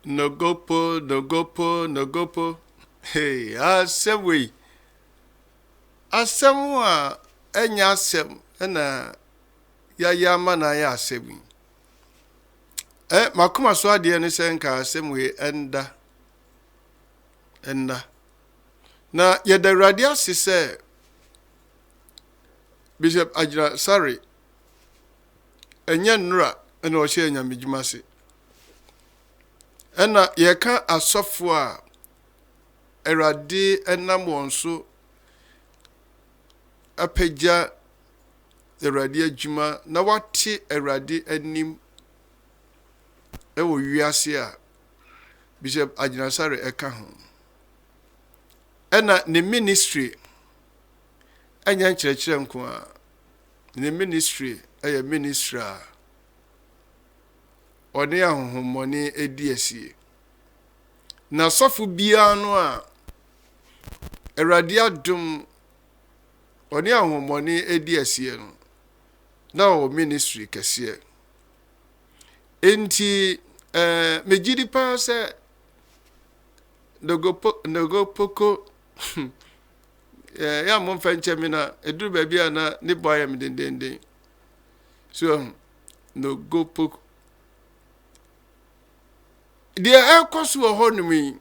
Nogokpo. Hey, asem a enya asem na ya mana ya asem. Makoma so ade ne senka asem we enda. Na yɛda Awurade ase sɛ Bishop Agyinasare ɛnyɛ nnura ɛna ɔhyɛ nyamedwuma se. Ɛna yɛka asɔfo a Awurade ɛnam wɔn so apagya Awurade adwuma na wate Awurade anim ɛwɔ wiase a Bishop Agyinasare ɛka ho. Ɛna ne ministry ɛnyɛ nkyerɛkyerɛ nko a ne ministry ɛyɛ ministry a ɔne ahohommɔne edi asie. Na sɔfo biara no a Awurade adom ɔne ahohommɔne edi asie no na ɔwɔ ministry kɛseɛ. Enti megidi pa sɛ Nogokpo ya mo mfa nkyɛ me na eduru baabi a na ne boy am dendenden. So Nogokpo deɛ ɛkɔ so wɔ hɔ nom yi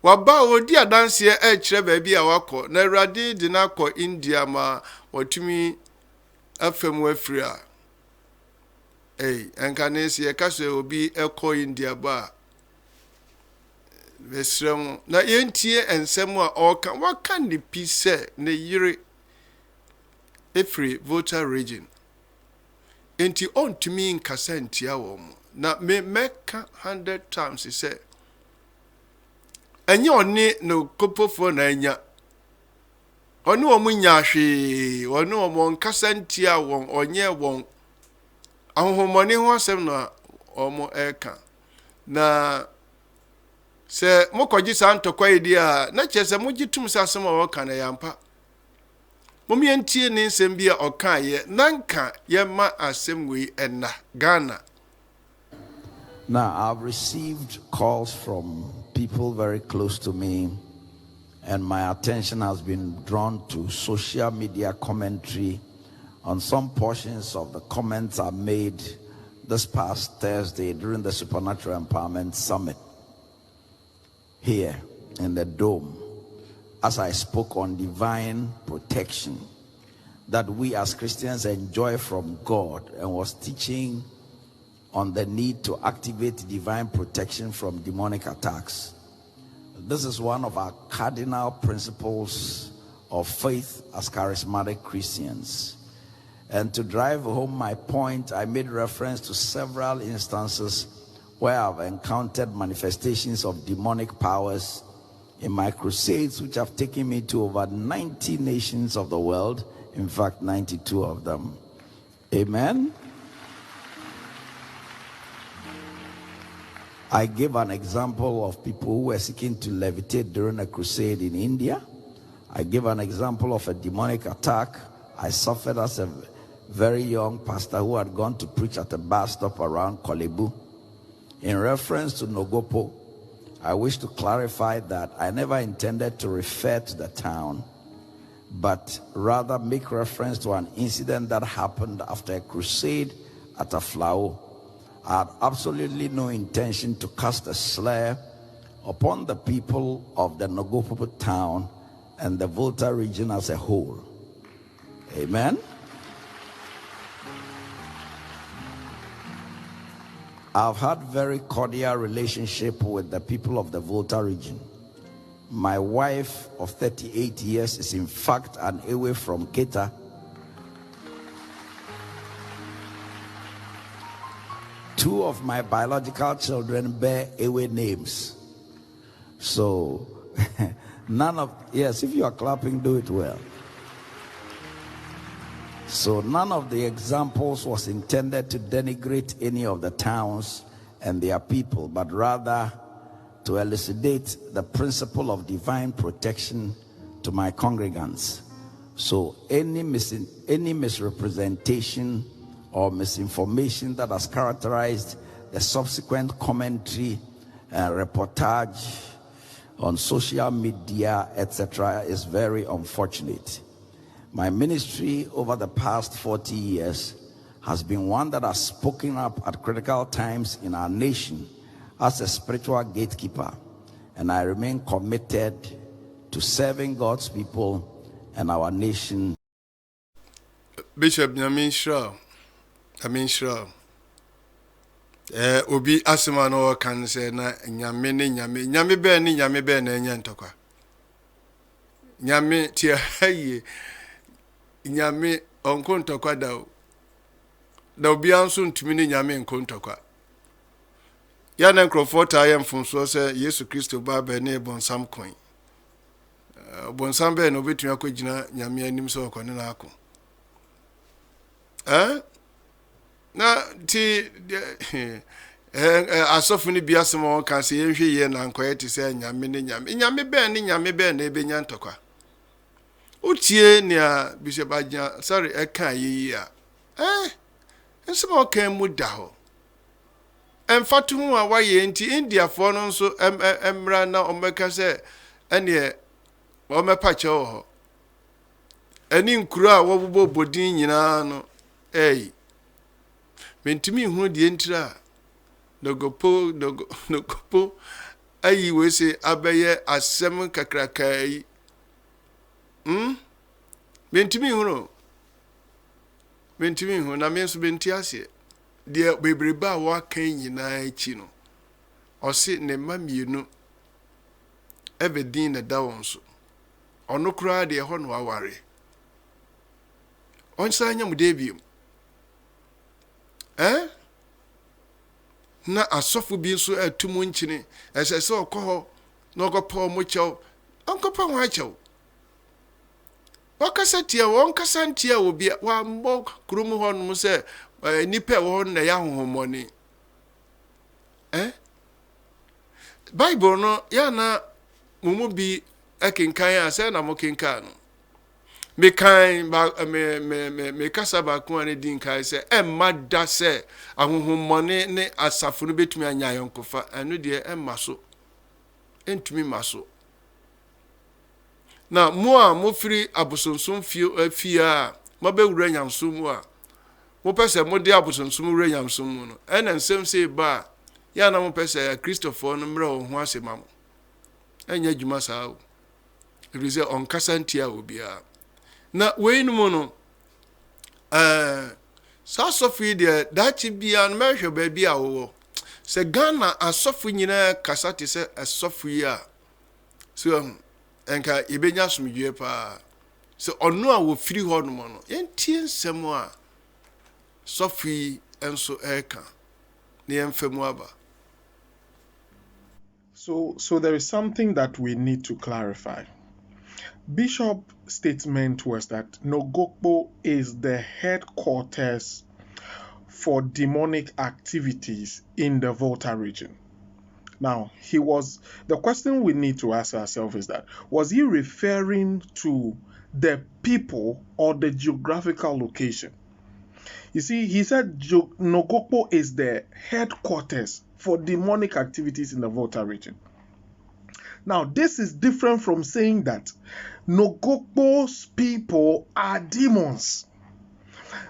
waba odi adanseɛ ɛkyerɛ baabi a wakɔ na Awurade de na akɔ India ma watumi afam wafiri a enka ne se yɛka so obi ɛkɔ India ba besrɛm na yɛntie ensɛm a ɔka waka ne pi sɛ ne yere efiri Volta region. Enti ontumi nkasa ntia wɔ mo na me meka 100 times sɛ ɛnyɛ ɔne no kopofo na anya ɔne ɔmo nya hwee ɔne ɔmo nkasa ntia wɔn ɔnyɛ wɔn ahohommɔne ho asɛm na ɔmo ɛka na sɛ mokɔgye saa ntɔkwa yi di a na kyerɛ sɛ mogye tum sɛ asɛm a wɔka na yampa. Momientie ne nsɛm bi a ɔka yɛ nanka yɛma asɛm wei ɛna Ghana. Now, I've received calls from people very close to me, and my attention has been drawn to social media commentary on some portions of the comments I made this past Thursday during the Supernatural Empowerment Summit here in the Dome, as I spoke on divine protection that we as Christians enjoy from God, and was teaching on the need to activate divine protection from demonic attacks. This is one of our cardinal principles of faith as charismatic Christians. And to drive home my point, I made reference to several instances where I've encountered manifestations of demonic powers in my crusades, which have taken me to over 90 nations of the world, in fact 92 of them. Amen. I gave an example of people who were seeking to levitate during a crusade in India. I gave an example of a demonic attack I suffered as a very young pastor who had gone to preach at a bus stop around Kolebu. In reference to Nogokpo, I wish to clarify that I never intended to refer to the town, but rather make reference to an incident that happened after a crusade at Aflao. I had absolutely no intention to cast a slur upon the people of the Nogokpo town and the Volta region as a whole. Amen. I've had very cordial relationship with the people of the Volta region. My wife of 38 years is in fact an Ewe from Keta. Two of my biological children bear Ewe names. So, yes, if you are clapping, do it well. So none of the examples was intended to denigrate any of the towns and their people, but rather to elucidate the principle of divine protection to my congregants. So any misrepresentation or misinformation that has characterized the subsequent commentary and reportage on social media, etc., is very unfortunate. My ministry over the past 40 years has been one that has spoken up at critical times in our nation as a spiritual gatekeeper, and I remain committed to serving God's people and our nation. Bishop Nyamin Shra. Obi asema no kan say na nyame ne nyame be ne nyame be na enya ntokwa. Nyame ti aye. Nyame onko ntokwa da o. Da obi anso ntumi ne nyame nko ntokwa. Ya na nkrofo ta ye mfonso se Yesu Kristo ba be ne bonsam koin. Bonsam be no betumi akogina nyame anim so okone na ako. Na ti asofu ni biasemo kan se yenhwe ye na nkoye ti se nyame ne nyame be na ebenya ntokwa. Utie ni a Bishop Agyinasare eka yi a nsemo kan mu da ho. Emfatu hu a waye nti India fo no nso emra na omeka se ene omepa che ho. Ani nkuru a wobobo bodin nyina no mentimi hu die ntira Nogokpo ayi we se abeye asem kakrakai mentimi hu na menso benti ase de bebreba wa kan nyina echi no ose ne mamienu ebedin na da wonso ono kura de ho no aware onsa anya mu debium na asofu bi nso atumu nchini esese okoho Nogokpo mo chew onkopa ho chew wakasatia wonkasantia obi wa mbo krumu ho no se nipa wo na ya hohomoni Bible no ya na mumu bi akinkan ase na mo kinkan no me kan ba me kasa ba ko ani din kai se emma da se ahohommone ne asafo no betumi anya yonkofa anu de emma so entumi maso na mo firi abosonsom fia mo be wura nyamsom a mo pese mo de abosonsom wura nyamsom no ena nsem se ba ya na mo pese Christopher no mra ho asema mo enya djuma saa o ebize onkasa ntia obia na weinu no sa sofi de dachi bia no mehwe ba bia wo se Ghana asofu nyina kasate se asofu ya so enka ibenya somdwe pa se ono a wo firi ho no no entie nsem a sofi enso eka ne emfemu aba. So there is something that we need to clarify. Bishop's statement was that Nogokpo is the headquarters for demonic activities in the Volta region. Now, the question we need to ask ourselves is that, was he referring to the people or the geographical location? You see, he said Nogokpo is the headquarters for demonic activities in the Volta region. Now, this is different from saying that Nogokpo's people are demons.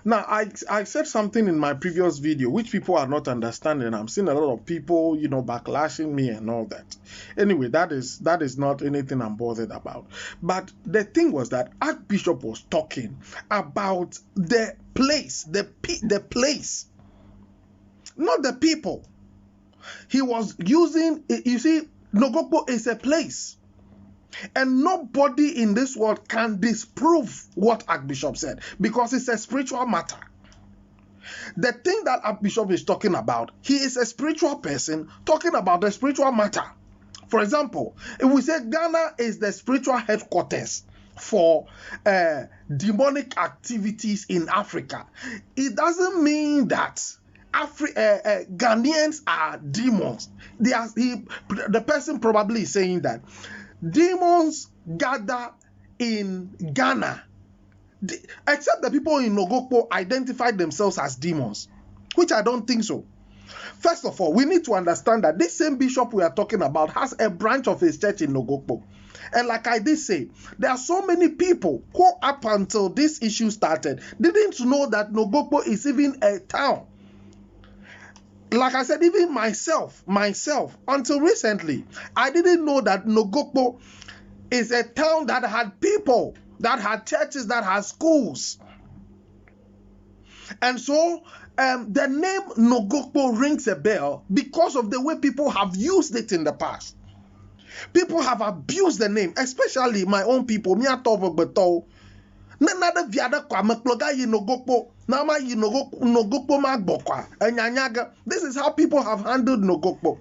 Now, I said something in my previous video which people are not understanding. I'm seeing a lot of people, backlashing me and all that. Anyway, that is not anything I'm bothered about. But the thing was that Archbishop was talking about the place, the place, not the people. He was using, you see, Nogokpo is a place. And nobody in this world can disprove what Archbishop said because it's a spiritual matter. The thing that Archbishop is talking about, he is a spiritual person talking about the spiritual matter. For example, if we say Ghana is the spiritual headquarters for demonic activities in Africa, it doesn't mean that Ghanaians are demons. The person probably is saying that demons gather in Ghana. except the people in Nogokpo identified themselves as demons, which I don't think so. First of all, we need to understand that this same bishop we are talking about has a branch of his church in Nogokpo. And like I did say, there are so many people who, up until this issue started, didn't know that Nogokpo is even a town. Like I said, even myself, until recently, I didn't know that Nogokpo is a town that had people, that had churches, that had schools. And so the name Nogokpo rings a bell because of the way people have used it in the past. People have abused the name, especially my own people. This is how people have handled Nogokpo.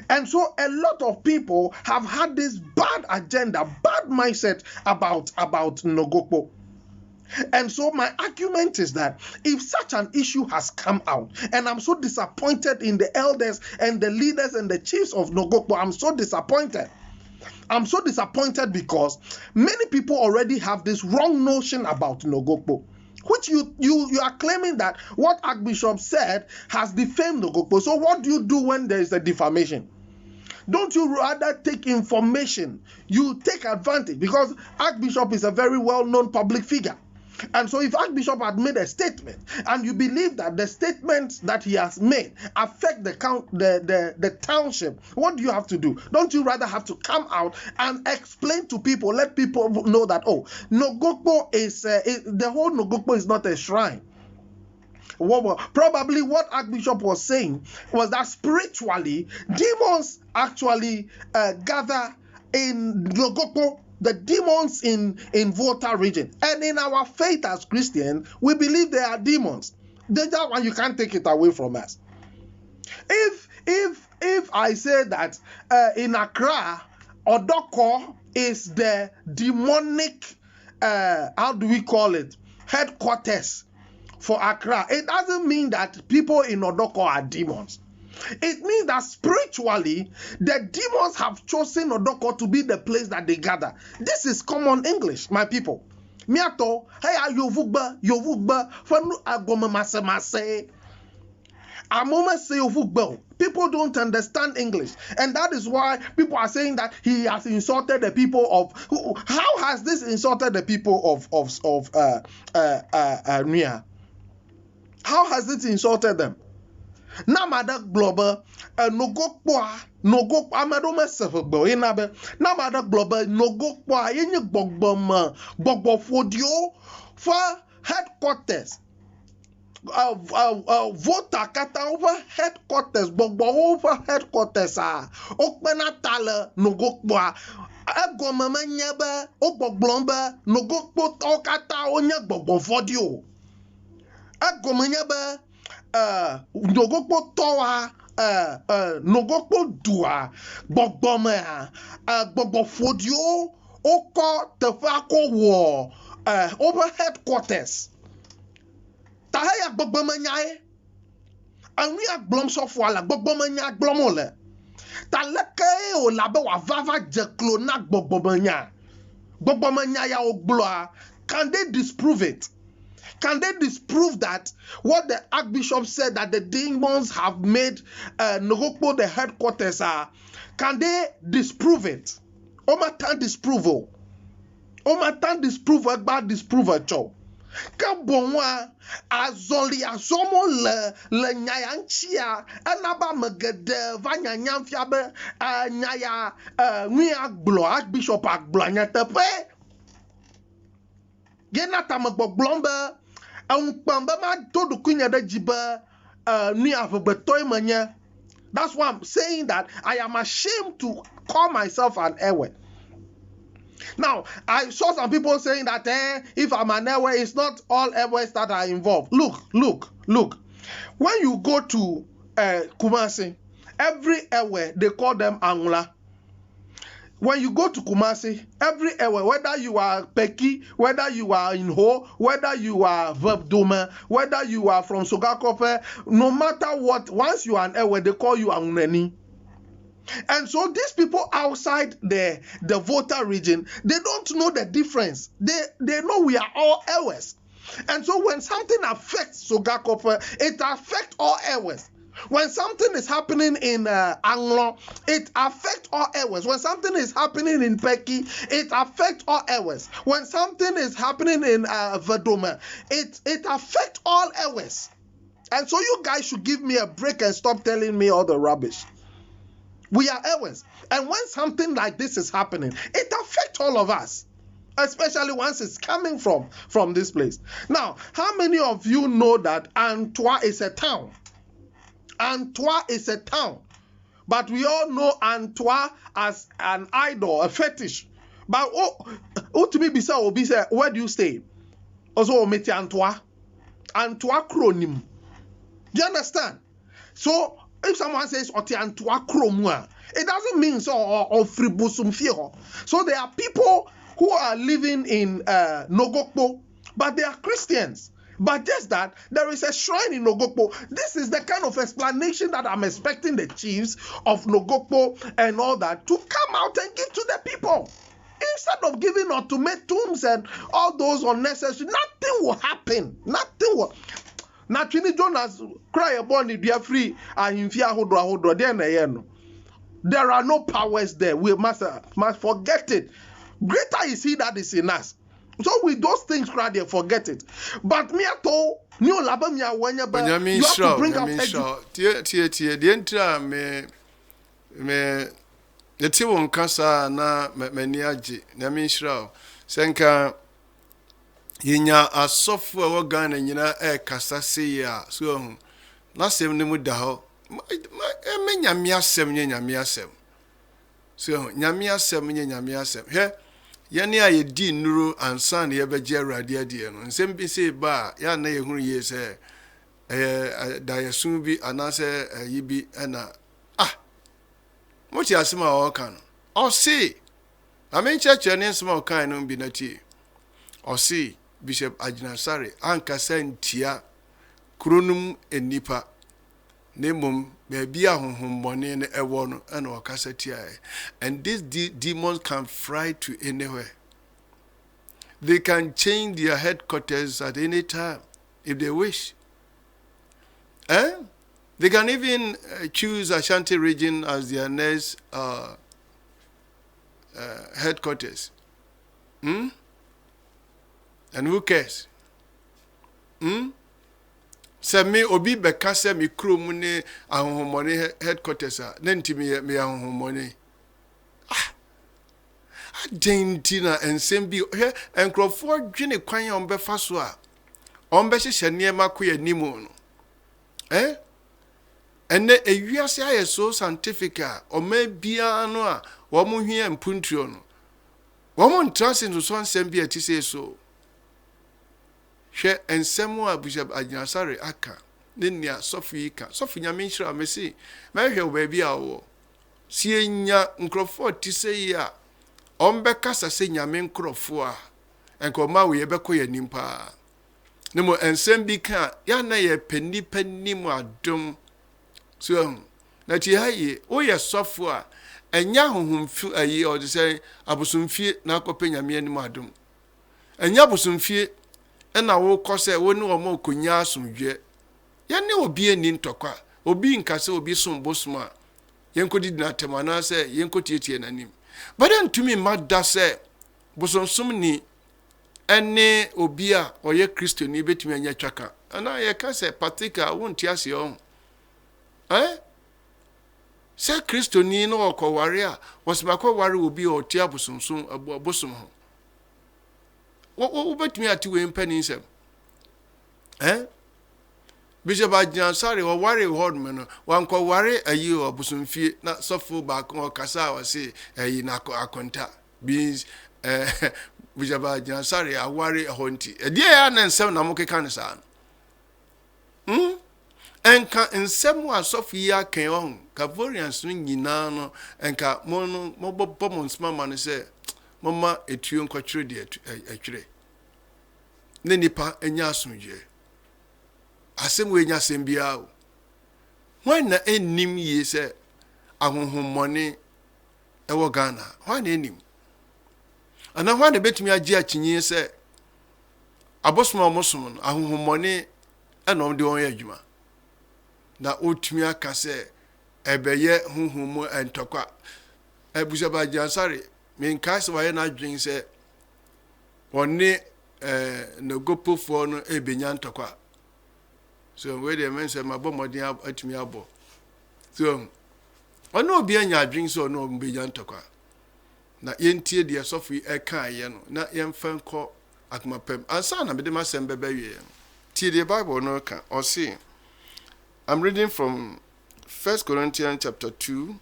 And so a lot of people have had this bad agenda, bad mindset about Nogokpo. And so my argument is that if such an issue has come out, and I'm so disappointed in the elders and the leaders and the chiefs of Nogokpo, I'm so disappointed. I'm so disappointed because many people already have this wrong notion about Nogokpo, which you are claiming that what Archbishop said has defamed Nogokpo. So what do you do when there is a defamation? Don't you rather take information? You take advantage, because Archbishop is a very well-known public figure. And so if Archbishop had made a statement and you believe that the statements that he has made affect the township, what do you have to do? Don't you rather have to come out and explain to people, let people know that, oh, Nogokpo is, the whole Nogokpo is not a shrine. Probably what Archbishop was saying was that spiritually, demons actually gather in Nogokpo, the demons in Volta region. And in our faith as Christians, we believe they are demons. That one you can't take it away from us. If I say that in Accra, Odoko is the demonic, how do we call it, headquarters for Accra, it doesn't mean that people in Odoko are demons. It means that spiritually, the demons have chosen Nogokpo to be the place that they gather. This is common English, my people. Miato, hey, yovugba, fanu agoma masemase. Amoma say yovugba. People don't understand English, and that is why people are saying that he has insulted the people of. How has this insulted the people of Nia? How has it insulted them? Namada global Nogokpo amadoma sefebo inabe namada global Nogokpo yenye gbogbo fodio for headquarters voter kata over headquarters gbogbo over headquarters okpena tale Nogokpo agomama nyebe ogbogblombe Nogokpo tokata onye gbogbo fodio agomanyebe Nogokpo towa Nogokpo dua gbogbome gbogbo fodio oko tefako wo over headquarters tahaya gbogbome nyae anwi agblom sofo ala gbogbome nya agblomole taleke o labe wa vava jeklo na gbogbome nya ya ogloa. Can they disprove it? Can they disprove that what the Archbishop said, that the demons have made Nogokpo the headquarters are? Can they disprove it? Omatan disprove. Omatan disprove about disprove cho. Kabonwa azoli azomo le nyayanchia anaba megede vanya nyamfiabe nyaya nwi aglo Archbishop aglo nyatepe yenata megboglombe that's why I'm saying that I am ashamed to call myself an Ewe. Now, I saw some people saying that if I'm an Ewe, it's not all Ewes that are involved. Look. When you go to Kumasi, every Ewe, they call them Angla. When you go to Kumasi, every Ewe, whether you are Peki, whether you are in Ho, whether you are Verbdome, whether you are from Sogakope, no matter what, once you are an Ewe, they call you Angneni. And so these people outside the voter region, they don't know the difference. They know we are all Ewes. And so when something affects Nogokpo, it affects all Ewes. When something is happening in Anglo, it affects all Ewes. When something is happening in Peki, it affects all Ewes. When something is happening in Vadoma, it affects all Ewes. And so you guys should give me a break and stop telling me all the rubbish. We are Ewes. And when something like this is happening, it affects all of us. Especially once it's coming from this place. Now, how many of you know that Adkwart is a town? Adkwart is a town. But we all know Adkwart as an idol, a fetish. But to me, where do you stay? Also, Ometi Adkwart. Adkwart Kronim. Do you understand? So, if someone says Oti Adkwart Kromwa, it doesn't mean so or fribusum fio. So there are people who are living in Nogokpo, but they are Christians. But just that, there is a shrine in Nogokpo. This is the kind of explanation that I'm expecting the chiefs of Nogokpo and all that to come out and give to the people. Instead of giving ultimatums and all those unnecessary, nothing will happen. Nothing will. Naturally, Jonas cry upon the dear free and there are no powers there. We must forget it. Greater is he that is in us. So with those things, they forget it. But me at all, new labamia when you have to bring up the entire me the Tiwon Casa na meniaji, Namin Senka Yinya a software organ and yina casassia, so not 7 mudaho. Nyamiasem. So Nyamiasem. Here, Yania ye di nuru and son ye bejera dear, and simply say ba, yana ye who ye say, Diasumbi, and answer ye be and what you are small can. Or see, I mean, church and small kind of be not ye. Or see, Bishop Agyinasare, Anka sent tia, Krunum and Nipa. Nemum maybe a home money and a one and or cassatia. And these demons can fly to anywhere. They can change their headquarters at any time if they wish. They can even choose Ashanti region as their next headquarters. And who cares? Semi obi bekase mi kromune ahomone headquarters a nantimi me ahomone adentina ensem bi he enkrofo dwene kwan ya ombefa so a ombehye niema koya nimu no ene ewiase aye so scientific a oma bia no a wo mo hwe mpuntuo no wo mo ntrase no so nsem bi atise so hwe ensemu a Bishop Agyinasare aka nenia sofi ka sofi nyame nhyira mesi mehwe wo ba bia wo sienya nkrofo tise ya ombekasa se nyame nkrofo a enkoma we yebekọ ya nimpa nemo ensem bi ka ya na ye panimu adom so na ti haye o ye sofo a enya hohomfi ayi o de say abosomfie na akọpe nyame anim adom enya abosomfie ena wo kose wo ni omo konya asomdwe ya ne obi ani ntokwa obi nkase obi sombosuma yenkodi na temana se yenkotietie nanim badan tumi madda se bosonsom ni ene obi a oye Kristo ni betumi anya twaka ana ye ka se patika wonti ase on se Kristo ni no okoware a wosibakọ ware obi o tia bosonsom abosom ho wo betumi ati we mpani nsem Bishop Agyinasare wo ware hodme no wankọ ware ayi obosomfie na sofo ba ko kasa wa se ayi na akonta means Bishop Agyinasare aware honti e dia ya na nsem na mokeka ne sa enka nsem wa sofo ya kan on Cavorians no nyina no enka mo no mobbo mo nsema ma no se mama etuo nkwatwere de atwere ne nipa enya asomdwe asem we nya asem bia o when na ennim ye se ahonhommɔne ɛwɔ Ghana hwan na enim ana hwan na betumi agye akyinye sɛ abosom a ɔmosom no ahonhommɔne ɛna ɔde wɔn yɛ adwuma na otumi aka sɛ ɛbɛyɛ honhom mu ɛntɔkwa abusaba Agyinasare menkae sɛ wɔyɛ n'adwen sɛ wɔne Nogokpofoɔ no ebenya ntɔkwa so we dey men say mabɔ mmɔden atumi abɔ so ɔno obi anya adwen sɛ ɔno ɔmbenya ntɔkwa na yɛntie deɛ sɔfo yi ɛka ayɛ no na yɛmfa nkɔ akomapɛm ansa na mede masɛm bɛbɛ wie tie deɛ Bible no ka ɔse I'm reading from 1 Corinthians chapter 2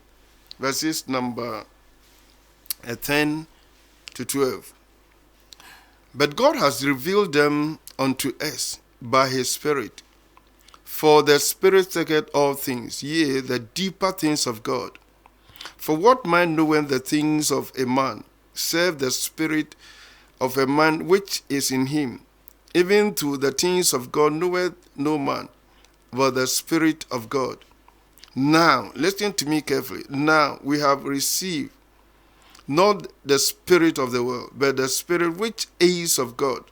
verses number 10 to 12. But God has revealed them unto us by his Spirit. For the Spirit searcheth all things, yea, the deeper things of God. For what man knoweth the things of a man, save the Spirit of a man which is in him? Even to the things of God knoweth no man, but the Spirit of God. Now, listen to me carefully. Now we have received not the spirit of the world, but the Spirit which is of God,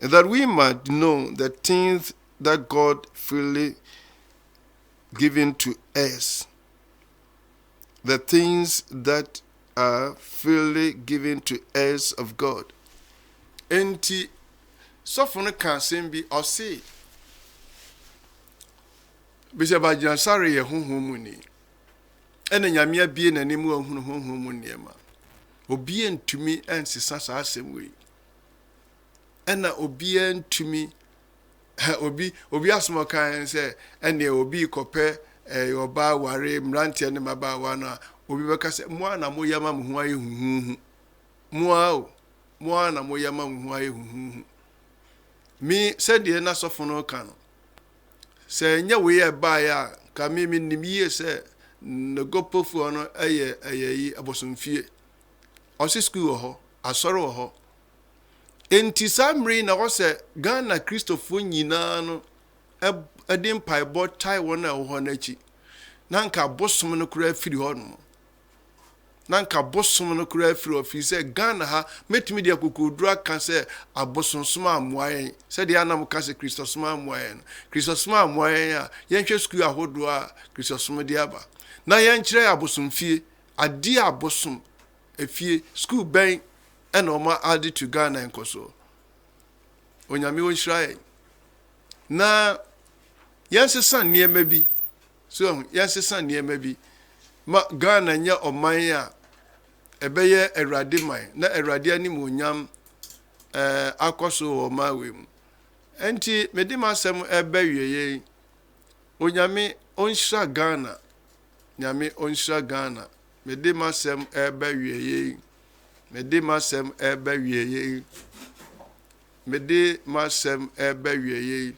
and that we might know the things that God freely given to us. The things that are freely given to us of God. Enti sɔfo no ka asɛm bi ɔse Bishop Agyinasare yɛ honhom mu ni ɛna Nyame abie n'anim ahunu honhom mu nneɛma obi ntumi ɛnsesa saa asɛm wei ɛna obi ntumi obi asoma kan sɛ ɛne obi kɔpɛ ɔbaa ware mrantie ne mabaawa no obi bɛka sɛ moa na moyama mo ho ayɛ huhuhu moa na moyama mo ho ayɛ huhuhu mi sɛdeɛ na sɔfo no ka no sɛ nyɛ wei ɛbaeɛ a ka mi nim yie sɛ Nogokpofoɔ no ɛyɛ abosomfie ɔse school wɔ hɔ asɔre wɔ hɔ enti saa mmere na ɔsɛ Ghana Kristofoɔ nyinaa no ɛde mpaebɔ tae wɔn a ɛwɔ hɔ n'akyi na nka bosom no koraa firi hɔ no na nka bosom no koraa firi ɔfiri sɛ Ghana ha metumi de akokoduro aka sɛ abosonsom amoa yɛn sɛdeɛ anam ka sɛ Kristosom amoa yɛn Kristosom amoa yɛn a yɛnhwɛ school ahodoɔ a Kristosom de aba na yɛnkyerɛ abosomfie ade abosom efie school bɛn ɛna ɔma ade to Ghana nkɔso onyame wɔnhyira yɛn na yɛnsesa nneɛma bi so yɛnsesa nneɛma bi ma Ghana nyɛ ɔman a ɛbɛyɛ Awurade man na Awurade anim onyam akɔso wɔ mawe mu enti mede masɛm ɛbɛ wieye onyame ɔnhyira Ghana nyame ɔnhyira Ghana mede masɛm ɛbɛ wieye mede masɛm ɛbɛ wieye mede masɛm ɛbɛ wieye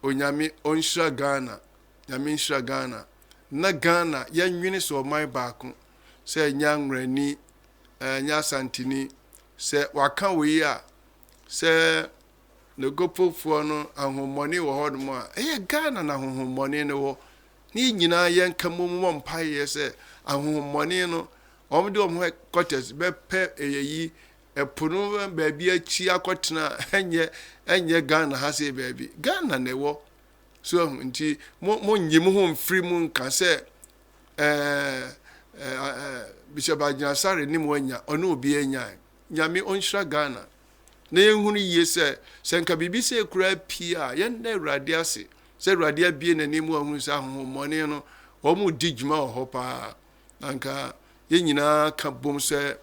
onyame ɔnhyira Ghana nyame nhyira Ghana na Ghana yɛnwene sɛ ɔman baako sɛ nya ngrani nya santini sɛ waka wei a sɛ Nogokpofoɔ no ahommɔne wɔ hɔ nom a ɛyɛ Ghana na ahommɔne no wɔ ne nyinaa yɛnka mmom mpaeɛ sɛ ahommɔne no ɔmde ɔmo quarters bɛpɛ ɛyɛyi ɛpono baabi akyi akɔtena ɛnyɛ Ghana ha sɛ baabi Ghana na ɛwɔ so nti mo nyi mo ho mfiri mu nka sɛ Bishop Agyinasare nim wanya ɔno obi anya nyame ɔnhyira Ghana na yɛnhunu yie sɛ nka bibi sɛ kura pii a yɛn na Awurade ase sɛ Awurade abie n'anim ahunu sɛ ahommɔne no ɔmo di dwuma wɔ hɔ paa anka yɛn nyinaa ka bom sɛ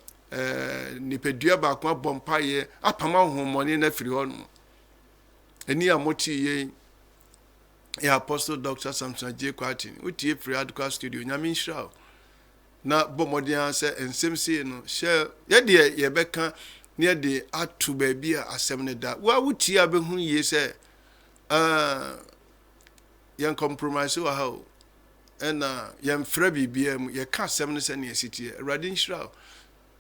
nipadua baako abɔ mpaeɛ apam ahommɔne na firi hɔ no ani a moti yɛn Apostle Dr. Samson J. Kwartin utie firi Adkwart Studios nyame nhyira na bomodea sɛ ensem sei no hyɛ yɛde yɛbɛka ne yɛde ato baabi a asɛm ne da wa wutie abɛhu yie sɛ yɛn compromise wɔ ha o ɛna yɛn frɛ bibia mu yɛka asɛm ne sɛ ne yɛsitie Awurade nhyira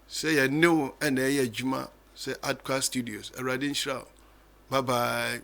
sɛ yɛne wo ɛna ɛyɛ adwuma sɛ Adkwart Studios Awurade nhyira bye bye